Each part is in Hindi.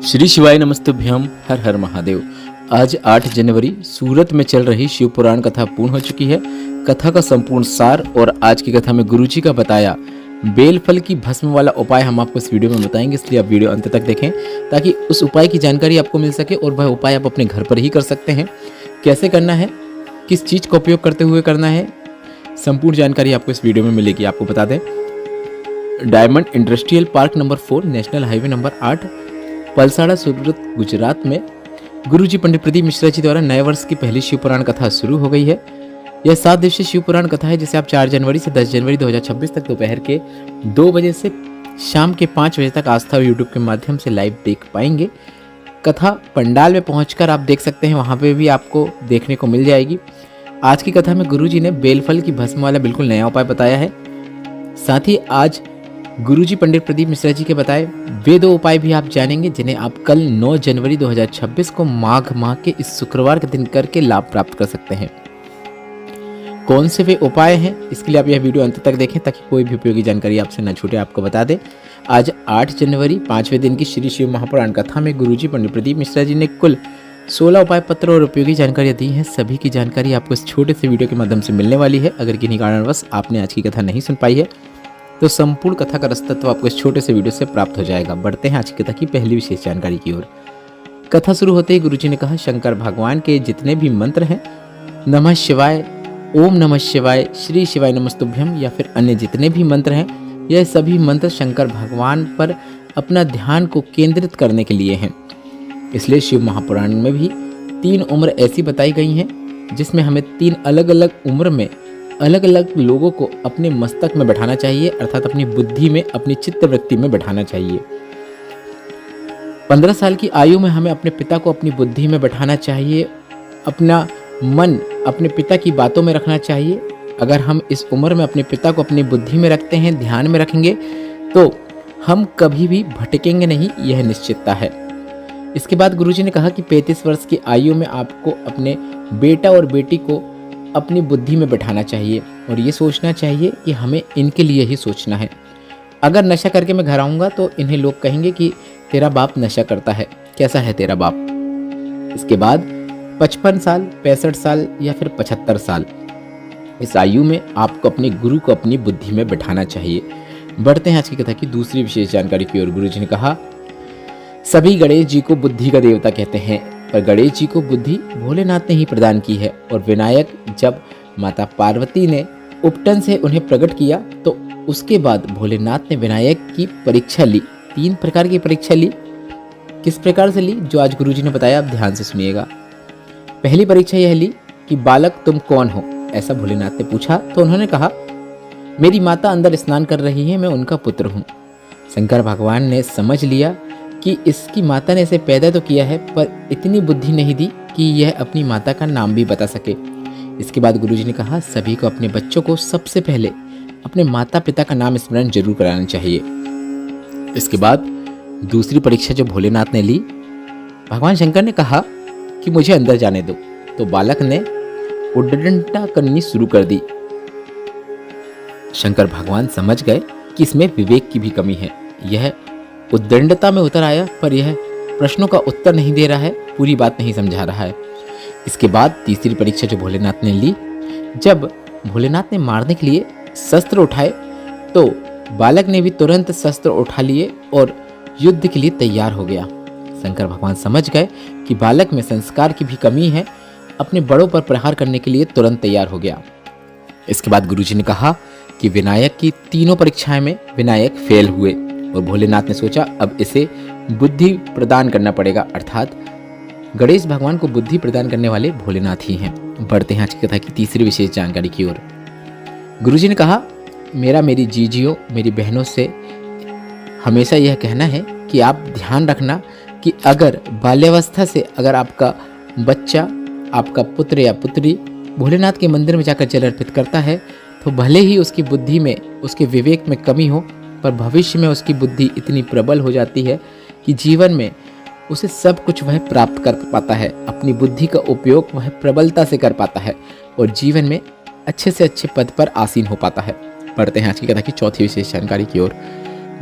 श्री शिवाय नमस्तुभ्यम। हर हर महादेव। आज 8 जनवरी सूरत में चल रही शिव पुराण कथा पूर्ण हो चुकी है। कथा का संपूर्ण सार और आज की कथा में गुरुजी का बताया बेलफल की भस्म वाला उपाय हम आपको इस वीडियो में बताएंगे, इसलिए आप वीडियो अंत तक देखें ताकि उस उपाय की जानकारी आपको मिल सके और वह उपाय आप अपने घर पर ही कर सकते हैं। कैसे करना है, किस चीज़ का उपयोग करते हुए करना है, संपूर्ण जानकारी आपको इस वीडियो में मिलेगी। आपको बता दें, diamond industrial park number 4, national highway number 8, पलसाड़ा, सूरत, गुजरात में गुरुजी पंडित प्रदीप मिश्रा जी द्वारा नए वर्ष की पहली शिव पुराण कथा शुरू हो गई है। यह 7 दिवसीय शिव पुराण कथा है जिसे आप 4 जनवरी से 10 जनवरी 2026 तक दोपहर के 2 बजे से शाम के 5 बजे तक आस्था यूट्यूब के माध्यम से लाइव देख पाएंगे। कथा पंडाल में पहुंचकर आप देख सकते हैं, वहां पे भी आपको देखने को मिल जाएगी। आज की कथा में गुरुजी ने बेलफल की भस्म वाला बिल्कुल नया उपाय बताया है। साथ ही आज गुरुजी पंडित प्रदीप मिश्रा जी के बताए वे 2 उपाय भी आप जानेंगे जिन्हें आप कल 9 जनवरी 2026 को माघ माह के इस शुक्रवार के दिन करके लाभ प्राप्त कर सकते हैं। कौन से वे उपाय हैं, इसके लिए आप यह वीडियो अंत तक देखें ताकि कोई भी उपयोगी जानकारी आपसे न छूटे। आपको बता दें, आज 8 जनवरी 5वें दिन की श्री शिव महापुराण कथा में गुरुजी पंडित प्रदीप मिश्रा जी ने कुल 16 उपाय पत्र और उपयोगी जानकारियाँ दी हैं। सभी की जानकारी आपको इस छोटे से वीडियो के माध्यम से मिलने वाली है। अगर किन्हीं कारणवश आपने आज की कथा नहीं सुन पाई है तो संपूर्ण कथा का रसतत्व आपको इस छोटे से वीडियो से प्राप्त हो जाएगा। बढ़ते हैं आज की कथा की पहली विशेष जानकारी की ओर। कथा शुरू होते ही गुरुजी ने कहा, शंकर भगवान के जितने भी मंत्र हैं, नमः शिवाय, ओम नमः शिवाय, श्री शिवाय नमस्तुभ्यम या फिर अन्य जितने भी मंत्र हैं, यह सभी मंत्र शंकर भगवान पर अपना ध्यान को केंद्रित करने के लिए हैं। इसलिए शिव महापुराण में भी 3 उम्र ऐसी बताई गई हैं जिसमें हमें 3 अलग अलग उम्र में अलग अलग लोगों को अपने मस्तक में बैठाना चाहिए, अर्थात अपनी बुद्धि में, अपनी चित्तवृत्ति में बैठाना चाहिए। 15 साल की आयु में हमें अपने पिता को अपनी बुद्धि में बैठाना चाहिए, अपना मन अपने पिता की बातों में रखना चाहिए। अगर हम इस उम्र में अपने पिता को अपनी बुद्धि में रखते हैं, ध्यान में रखेंगे, तो हम कभी भी भटकेंगे नहीं, यह निश्चितता है। इसके बाद गुरुजी ने कहा कि 35 वर्ष की आयु में आपको अपने बेटा और बेटी को अपनी बुद्धि में बैठाना चाहिए और ये सोचना चाहिए कि हमें इनके लिए ही सोचना है। अगर नशा करके मैं घर आऊँगा तो इन्हें लोग कहेंगे कि तेरा बाप नशा करता है, कैसा है तेरा बाप। इसके बाद 55 साल, 65 साल या फिर 75 साल, इस आयु में आपको अपने गुरु को अपनी बुद्धि में बैठाना चाहिए। बढ़ते हैं आज की कथा की दूसरी विशेष जानकारी की ओर। गुरुजी ने कहा, सभी गणेश जी को बुद्धि का देवता कहते हैं, पर गणेश जी को बुद्धि भोलेनाथ ने ही प्रदान की है। और विनायक जब माता पार्वती ने उपटन से उन्हें प्रकट किया तो उसके बाद भोलेनाथ ने विनायक की परीक्षा ली। 3 प्रकार की परीक्षा ली। किस प्रकार से ली, जो आज गुरुजी ने बताया, आप ध्यान से सुनिएगा। पहली परीक्षा यह ली कि बालक तुम कौन हो, ऐसा भोलेनाथ ने पूछा तो उन्होंने कहा, मेरी माता अंदर स्नान कर रही है, मैं उनका पुत्र हूँ। शंकर भगवान ने समझ लिया कि इसकी माता ने इसे पैदा तो किया है पर इतनी बुद्धि नहीं दी कि यह अपनी माता का नाम भी बता सके। इसके बाद गुरुजी ने कहा, सभी को अपने बच्चों को सबसे पहले अपने माता पिता का नाम स्मरण जरूर कराना चाहिए। इसके बाद दूसरी परीक्षा जो भोलेनाथ ने ली, भगवान शंकर ने कहा कि मुझे अंदर जाने दो, तो बालक ने उद्दंडता करनी शुरू कर दी। शंकर भगवान समझ गए कि इसमें विवेक की भी कमी है। यह उद्दंडता में उतर आया पर यह प्रश्नों का उत्तर नहीं दे रहा है, पूरी बात नहीं समझा रहा है। इसके बाद तीसरी परीक्षा जो भोलेनाथ ने ली, जब भोलेनाथ ने मारने के लिए शस्त्र उठाए तो बालक ने भी तुरंत शस्त्र उठा लिए और युद्ध के लिए तैयार हो गया। शंकर भगवान समझ गए कि बालक में संस्कार की भी कमी है, अपने बड़ों पर प्रहार करने के लिए तुरंत तैयार हो गया। इसके बाद गुरुजी ने कहा कि विनायक की 3 परीक्षाएं में विनायक फेल हुए और भोलेनाथ ने सोचा अब इसे बुद्धि प्रदान करना पड़ेगा, अर्थात गणेश भगवान को बुद्धि प्रदान करने वाले भोलेनाथ ही हैं। बढ़ते हैं आज की कथा की तीसरी विशेष जानकारी की ओर। गुरुजी ने कहा, मेरी जीजियों, मेरी बहनों से हमेशा यह कहना है कि आप ध्यान रखना कि अगर बाल्यावस्था से अगर आपका बच्चा, आपका पुत्र या पुत्री भोलेनाथ के मंदिर में जाकर जल अर्पित करता है तो भले ही उसकी बुद्धि में, उसके विवेक में कमी हो, पर भविष्य में उसकी बुद्धि इतनी प्रबल हो जाती है कि जीवन में उसे सब कुछ वह प्राप्त कर पाता है। अपनी बुद्धि का उपयोग वह प्रबलता से कर पाता है और जीवन में अच्छे से अच्छे पद पर आसीन हो पाता है। पढ़ते हैं आज की कथा की चौथी विशेष जानकारी की ओर।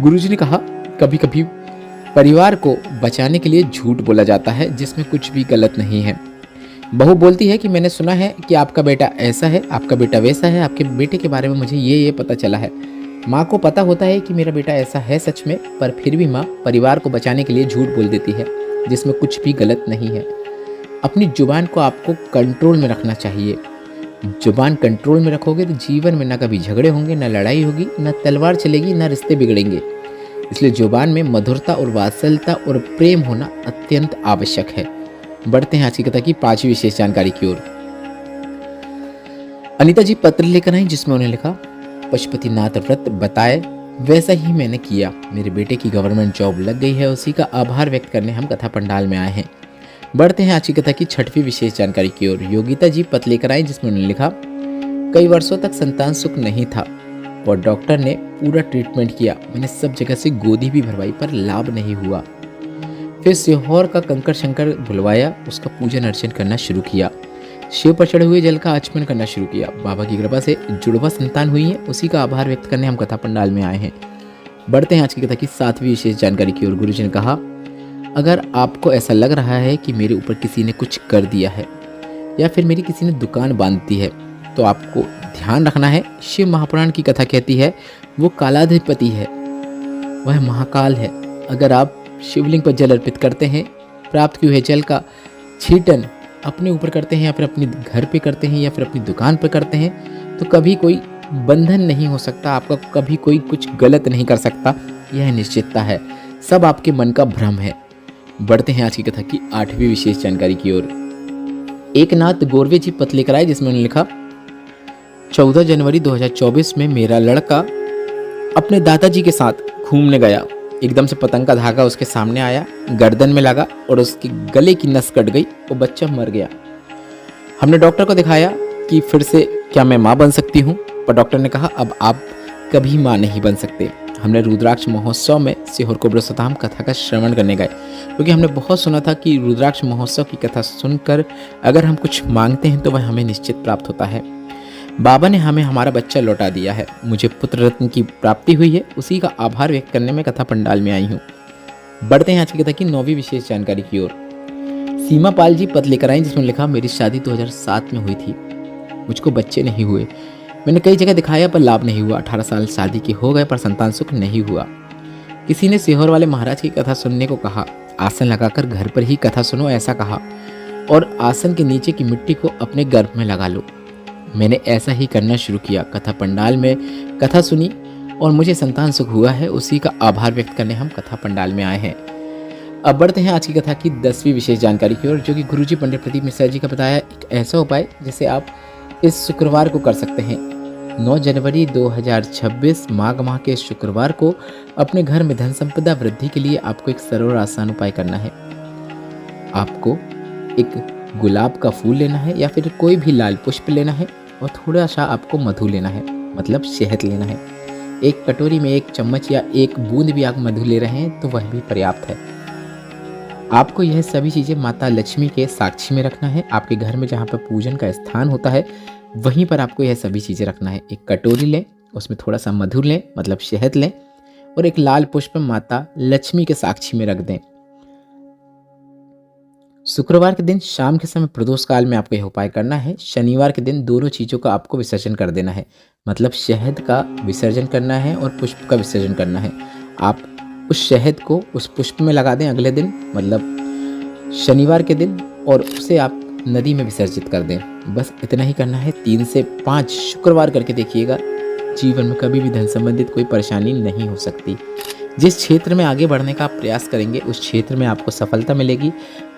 गुरुजी ने कहा, कभी कभी परिवार को बचाने के लिए झूठ बोला जाता है जिसमें कुछ भी गलत नहीं है। बहू बोलती है कि मैंने सुना है कि आपका बेटा ऐसा है, आपका बेटा वैसा है, आपके बेटे के बारे में मुझे ये पता चला है। माँ को पता होता है कि मेरा बेटा ऐसा है सच में, पर फिर भी माँ परिवार को बचाने के लिए झूठ बोल देती है जिसमें कुछ भी गलत नहीं है। अपनी जुबान को आपको कंट्रोल में रखना चाहिए। जुबान कंट्रोल में रखोगे तो जीवन में ना कभी झगड़े होंगे, ना लड़ाई होगी, ना तलवार चलेगी, ना रिश्ते बिगड़ेंगे। इसलिए जुबान में मधुरता और वात्सल्यता और प्रेम होना अत्यंत आवश्यक है। बढ़ते हैं आज की कथा की 5वीं विशेष जानकारी की ओर। अनीता जी पत्र लेकर आई जिसमें उन्होंने लिखा, पशुपतिनाथ व्रत बताए वैसा ही मैंने किया। मेरे बेटे की गवर्नमेंट जॉब लग गई है, उसी का आभार व्यक्त करने हम कथा पंडाल में आए हैं। बढ़ते हैं आज की कथा की 6वीं विशेष जानकारी की ओर। योगिता जी पत्र लेकर आई जिसमें उन्होंने लिखा, कई वर्षों तक संतान सुख नहीं था और डॉक्टर ने पूरा ट्रीटमेंट किया। मैंने सब जगह से गोदी भी भरवाई पर लाभ नहीं हुआ। फिर सीहोर का कंकर शंकर बुलवाया, उसका पूजन अर्चन करना शुरू किया। शिव पर चढ़े हुए जल का आचमन करना शुरू किया। बाबा की कृपा से जुड़वा संतान हुई है, उसी का आभार व्यक्त करने हम कथा पंडाल में आए हैं। बढ़ते हैं आज की कथा की 7वीं विशेष जानकारी की ओर। गुरुजी ने कहा, अगर आपको ऐसा लग रहा है कि मेरे ऊपर किसी ने कुछ कर दिया है या फिर मेरी किसी ने दुकान बांध दी है तो आपको ध्यान रखना है। शिव महापुराण की कथा कहती है वो कालाधिपति है, वह महाकाल है। अगर आप शिवलिंग पर जल अर्पित करते हैं, प्राप्त किए हुए जल का छींटन अपने ऊपर करते हैं या फिर अपने घर पे करते हैं या फिर अपनी दुकान पर करते हैं तो कभी कोई बंधन नहीं हो सकता, आपका कभी कोई कुछ गलत नहीं कर सकता, यह निश्चितता है। सब आपके मन का भ्रम है। बढ़ते हैं आज की कथा की 8वीं विशेष जानकारी की ओर। एक नाथ गोरवे जी पत्र लेकर आए जिसमें उन्होंने लिखा, 14 जनवरी 2024 में मेरा लड़का अपने दादाजी के साथ घूमने गया। एकदम से पतंग का धागा उसके सामने आया, गर्दन में लगा और उसके गले की नस कट गई, वो बच्चा मर गया। हमने डॉक्टर को दिखाया कि फिर से क्या मैं माँ बन सकती हूँ, पर डॉक्टर ने कहा अब आप कभी माँ नहीं बन सकते। हमने रुद्राक्ष महोत्सव में सीहोर कोबरासताम कथा का श्रवण करने गए, क्योंकि हमने बहुत सुना था कि रुद्राक्ष महोत्सव की कथा सुनकर अगर हम कुछ मांगते हैं तो वह हमें निश्चित प्राप्त होता है। बाबा ने हमें हमारा बच्चा लौटा दिया है, मुझे पुत्र रत्न की प्राप्ति हुई है, उसी का आभार व्यक्त करने में कथा पंडाल में आई हूँ। बढ़ते हैं आज की कथा की 9वीं विशेष जानकारी की ओर। सीमा पाल जी पत्र लेकर आई जिसमें लिखा, मेरी शादी 2007 में हुई थी, मुझको बच्चे नहीं हुए। मैंने कई जगह दिखाया पर लाभ नहीं हुआ। 18 साल शादी के हो गए पर संतान सुख नहीं हुआ। किसी ने सीहोर वाले महाराज की कथा सुनने को कहा, आसन लगाकर घर पर ही कथा सुनो ऐसा कहा, और आसन के नीचे की मिट्टी को अपने गर्भ में लगा लो। मैंने ऐसा ही करना शुरू किया। कथा पंडाल में कथा सुनी और मुझे संतान सुख हुआ है, उसी का आभार व्यक्त करने हम कथा पंडाल में आए हैं। अब बढ़ते हैं आज की कथा की 10वीं विशेष जानकारी की ओर, जो कि गुरुजी पंडित प्रदीप मिश्रा जी का बताया एक ऐसा उपाय जिसे आप इस शुक्रवार को कर सकते हैं। 9 जनवरी 2026 माघ माह के शुक्रवार को अपने घर में धन संपदा वृद्धि के लिए आपको एक सरल और आसान उपाय करना है। आपको एक गुलाब का फूल लेना है या फिर कोई भी लाल पुष्प लेना है और थोड़ा सा आपको मधु लेना है, मतलब शहद लेना है। एक कटोरी में 1 चम्मच या 1 बूंद भी आप मधु ले रहे हैं तो वह भी पर्याप्त है। आपको यह सभी चीज़ें माता लक्ष्मी के साक्षी में रखना है। आपके घर में जहाँ पर पूजन का स्थान होता है वहीं पर आपको यह सभी चीज़ें रखना है। एक कटोरी लें, उसमें थोड़ा सा मधु लें, मतलब शहद लें, और एक लाल पुष्प माता लक्ष्मी के साक्षी में रख दें। शुक्रवार के दिन शाम के समय प्रदोष काल में आपको यह उपाय करना है। शनिवार के दिन दोनों चीज़ों का आपको विसर्जन कर देना है, मतलब शहद का विसर्जन करना है और पुष्प का विसर्जन करना है। आप उस शहद को उस पुष्प में लगा दें अगले दिन, मतलब शनिवार के दिन, और उसे आप नदी में विसर्जित कर दें। बस इतना ही करना है। 3 से 5 शुक्रवार करके देखिएगा, जीवन में कभी भी धन संबंधित कोई परेशानी नहीं हो सकती। जिस क्षेत्र में आगे बढ़ने का आप प्रयास करेंगे उस क्षेत्र में आपको सफलता मिलेगी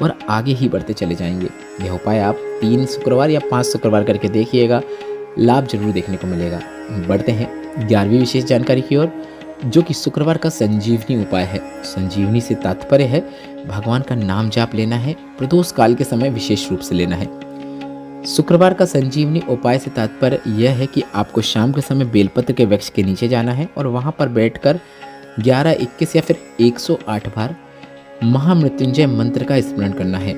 और आगे ही बढ़ते चले जाएंगे। यह उपाय आप 3 शुक्रवार या 5 शुक्रवार करके देखिएगा, लाभ जरूर देखने को मिलेगा। बढ़ते हैं 11वीं विशेष जानकारी की ओर, जो कि शुक्रवार का संजीवनी उपाय है। संजीवनी से तात्पर्य है भगवान का नाम जाप लेना है, प्रदोष काल के समय विशेष रूप से लेना है। शुक्रवार का संजीवनी उपाय से तात्पर्य यह है कि आपको शाम के समय बेलपत्र के वृक्ष के नीचे जाना है और वहां पर बैठकर 11, 21 या फिर 108 बार महामृत्युंजय मंत्र का स्मरण करना है।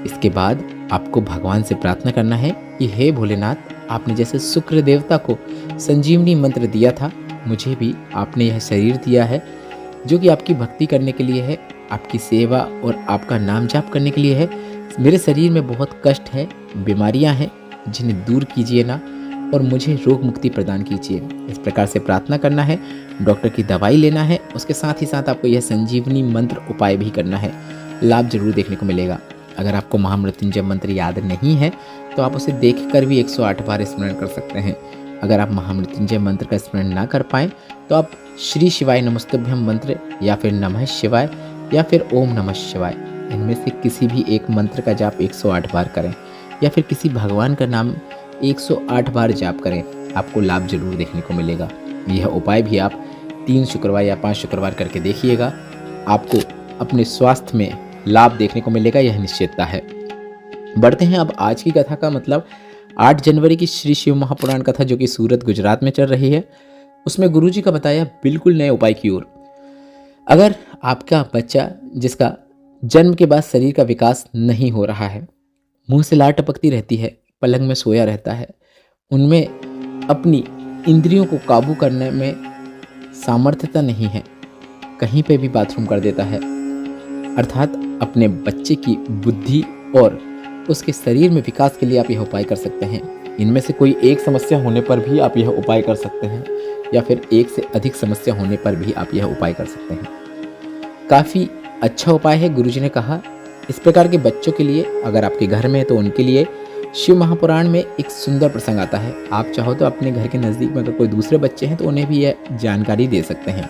इसके बाद आपको भगवान से प्रार्थना करना है कि हे भोलेनाथ, आपने जैसे शुक्र देवता को संजीवनी मंत्र दिया था, मुझे भी आपने यह शरीर दिया है, जो कि आपकी भक्ति करने के लिए है, आपकी सेवा और आपका नाम जाप करने के लिए है। मेरे शरीर में बहुत कष्ट है, बीमारियां हैं, जिन्हें दूर कीजिए ना और मुझे रोग मुक्ति प्रदान कीजिए। इस प्रकार से प्रार्थना करना है, डॉक्टर की दवाई लेना है, उसके साथ ही साथ आपको यह संजीवनी मंत्र उपाय भी करना है। लाभ जरूर देखने को मिलेगा। अगर आपको महामृत्युंजय मंत्र याद नहीं है तो आप उसे देखकर भी 108 बार स्मरण कर सकते हैं। अगर आप महामृत्युंजय मंत्र का स्मरण ना कर पाएँ तो आप श्री शिवाय नमस्तुभ्यम मंत्र या फिर नमः शिवाय या फिर ओम नमः शिवाय, इनमें से किसी भी एक मंत्र का जाप 108 बार करें या फिर किसी भगवान का नाम 108 बार जाप करें। आपको लाभ जरूर देखने को मिलेगा। यह उपाय भी आप 3 शुक्रवार या 5 शुक्रवार करके देखिएगा, आपको अपने स्वास्थ्य में लाभ देखने को मिलेगा, यह निश्चितता है। बढ़ते हैं अब आज की कथा का मतलब 8 जनवरी की श्री शिव महापुराण कथा जो कि सूरत गुजरात में चल रही है, उसमें गुरुजी का बताया बिल्कुल नए उपाय की ओर। अगर आपका बच्चा जिसका जन्म के बाद शरीर का विकास नहीं हो रहा है, मुंह से लार टपकती रहती है, पलंग में सोया रहता है, उनमें अपनी इंद्रियों को काबू करने में सामर्थ्यता नहीं है, कहीं पे भी बाथरूम कर देता है, अर्थात अपने बच्चे की बुद्धि और उसके शरीर में विकास के लिए आप यह उपाय कर सकते हैं। इनमें से कोई एक समस्या होने पर भी आप यह उपाय कर सकते हैं या फिर एक से अधिक समस्या होने पर भी आप यह उपाय कर सकते हैं। काफ़ी अच्छा उपाय है, गुरुजी ने कहा। इस प्रकार के बच्चों के लिए अगर आपके घर में है तो उनके लिए शिव महापुराण में एक सुंदर प्रसंग आता है। आप चाहो तो अपने घर के नज़दीक में अगर कोई दूसरे बच्चे हैं तो उन्हें भी यह जानकारी दे सकते हैं।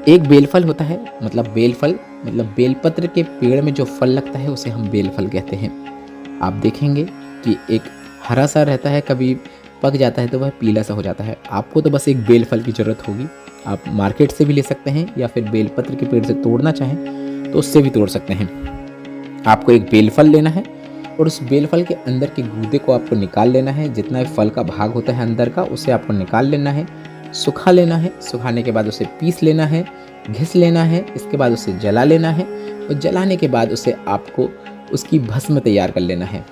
एक बेलफल होता है, मतलब बेलफल मतलब बेलपत्र के पेड़ में जो फल लगता है उसे हम बेलफल कहते हैं। आप देखेंगे कि एक हरा सा रहता है, कभी पक जाता है तो वह पीला सा हो जाता है। आपको तो बस एक बेलफल की ज़रूरत होगी। आप मार्केट से भी ले सकते हैं या फिर बेलपत्र के पेड़ से तोड़ना चाहें तो उससे भी तोड़ सकते हैं। आपको एक बेलफल लेना है और उस बेलफल के अंदर के गूदे को आपको निकाल लेना है। जितना भी फल का भाग होता है अंदर का उसे आपको निकाल लेना है, सुखा लेना है। सुखाने के बाद उसे पीस लेना है, घिस लेना है। इसके बाद उसे जला लेना है और जलाने के बाद उसे आपको उसकी भस्म तैयार कर लेना है।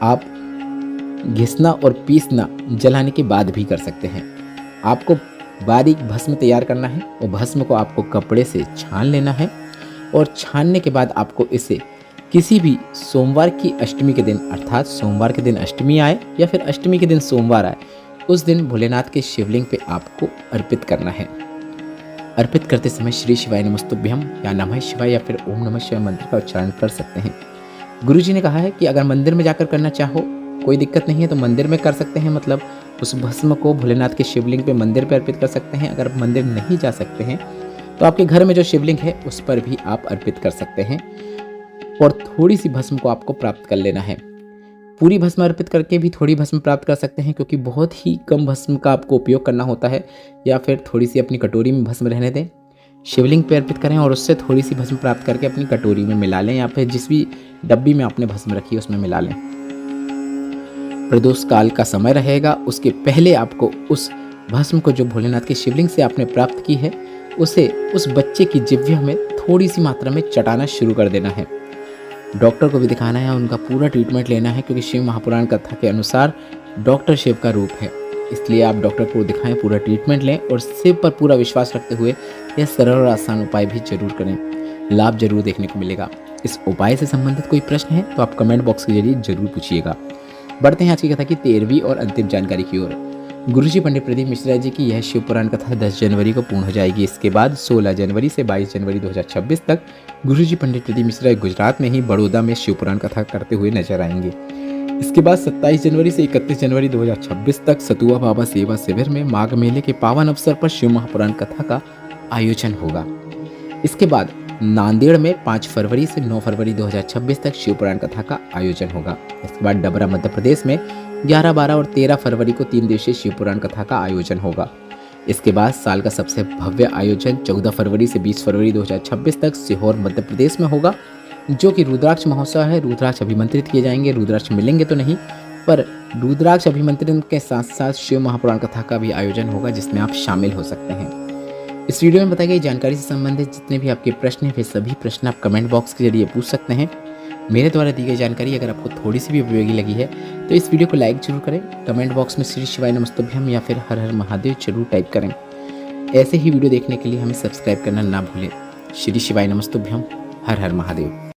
आप घिसना और पीसना जलाने के बाद भी कर सकते हैं। आपको बारीक भस्म तैयार करना है और भस्म को आपको कपड़े से छान लेना है और छानने के बाद आपको इसे किसी भी सोमवार की अष्टमी के दिन, अर्थात सोमवार के दिन अष्टमी आए या फिर अष्टमी के दिन सोमवार आए, उस दिन भोलेनाथ के शिवलिंग पे आपको अर्पित करना है। अर्पित करते समय श्री शिवाय नमस्तुभ्यम या नमः शिवाय या फिर ओम नमः शिवाय मंत्र का उच्चारण कर सकते हैं। गुरुजी ने कहा है कि अगर मंदिर में जाकर करना चाहो कोई दिक्कत नहीं है तो मंदिर में कर सकते हैं, मतलब उस भस्म को भोलेनाथ के शिवलिंग पे मंदिर पे अर्पित कर सकते हैं। अगर मंदिर नहीं जा सकते हैं तो आपके घर में जो शिवलिंग है उस पर भी आप अर्पित कर सकते हैं और थोड़ी सी भस्म को आपको प्राप्त कर लेना है। पूरी भस्म अर्पित करके भी थोड़ी भस्म प्राप्त कर सकते हैं क्योंकि बहुत ही कम भस्म का आपको उपयोग करना होता है, या फिर थोड़ी सी अपनी कटोरी में भस्म रहने दें, शिवलिंग पे अर्पित करें और उससे थोड़ी सी भस्म प्राप्त करके अपनी कटोरी में मिला लें या फिर जिस भी डब्बी में आपने भस्म रखी है उसमें मिला लें। प्रदोष काल का समय रहेगा, उसके पहले आपको उस भस्म को जो भोलेनाथ के शिवलिंग से आपने प्राप्त की है उसे उस बच्चे की जिह्वा में थोड़ी सी मात्रा में चटाना शुरू कर देना है। डॉक्टर को भी दिखाना है, उनका पूरा ट्रीटमेंट लेना है क्योंकि शिव महापुराण कथा के अनुसार डॉक्टर शिव का रूप है, इसलिए आप डॉक्टर को दिखाएं, पूरा ट्रीटमेंट लें और शिव पर पूरा विश्वास रखते हुए यह सरल और आसान उपाय भी जरूर करें। लाभ जरूर देखने को मिलेगा। इस उपाय से संबंधित कोई प्रश्न है तो आप कमेंट बॉक्स के जरिए जरूर पूछिएगा। बढ़ते हैं आज की कथा की 13वीं और अंतिम जानकारी की ओर। गुरुजी पंडित प्रदीप मिश्रा जी की यह शिव पुराण कथा 10 जनवरी को पूर्ण हो जाएगी। इसके बाद 16 जनवरी से 22 जनवरी 2026 तक गुरुजी पंडित प्रदीप मिश्रा गुजरात में ही बड़ौदा में शिव पुराण कथा करते हुए नजर आएंगे। इसके बाद 27 जनवरी से 31 जनवरी 2026 तक सतुआ बाबा सेवा शिविर में माघ मेले के पावन अवसर पर शिव महापुराण कथा का आयोजन होगा। इसके बाद नांदेड़ में 5 फरवरी से 9 फरवरी 2026 तक शिव पुराण कथा का आयोजन होगा। इसके बाद डबरा मध्य प्रदेश में 11, 12 और 13 फरवरी को 3 दिवसीय शिव पुराण कथा का आयोजन होगा। इसके बाद साल का सबसे भव्य आयोजन 14 फरवरी से 20 फरवरी 2026 तक सीहोर मध्य प्रदेश में होगा, जो कि रुद्राक्ष महोत्सव है। रुद्राक्ष अभिमंत्रित किए जाएंगे, रुद्राक्ष मिलेंगे तो नहीं, पर रुद्राक्ष अभिमंत्रण के साथ साथ शिव महापुराण कथा का भी आयोजन होगा जिसमें आप शामिल हो सकते हैं। इस वीडियो में बताई गई जानकारी से संबंधित जितने भी आपके प्रश्न हैं वे सभी प्रश्न आप कमेंट बॉक्स के जरिए पूछ सकते हैं। मेरे द्वारा दी गई जानकारी अगर आपको थोड़ी सी भी उपयोगी लगी है तो इस वीडियो को लाइक जरूर करें। कमेंट बॉक्स में श्री शिवाय नमस्तुभ्यम या फिर हर हर महादेव जरूर टाइप करें। ऐसे ही वीडियो देखने के लिए हमें सब्सक्राइब करना ना भूलें। श्री शिवाय नमस्तुभ्यम। हर हर महादेव।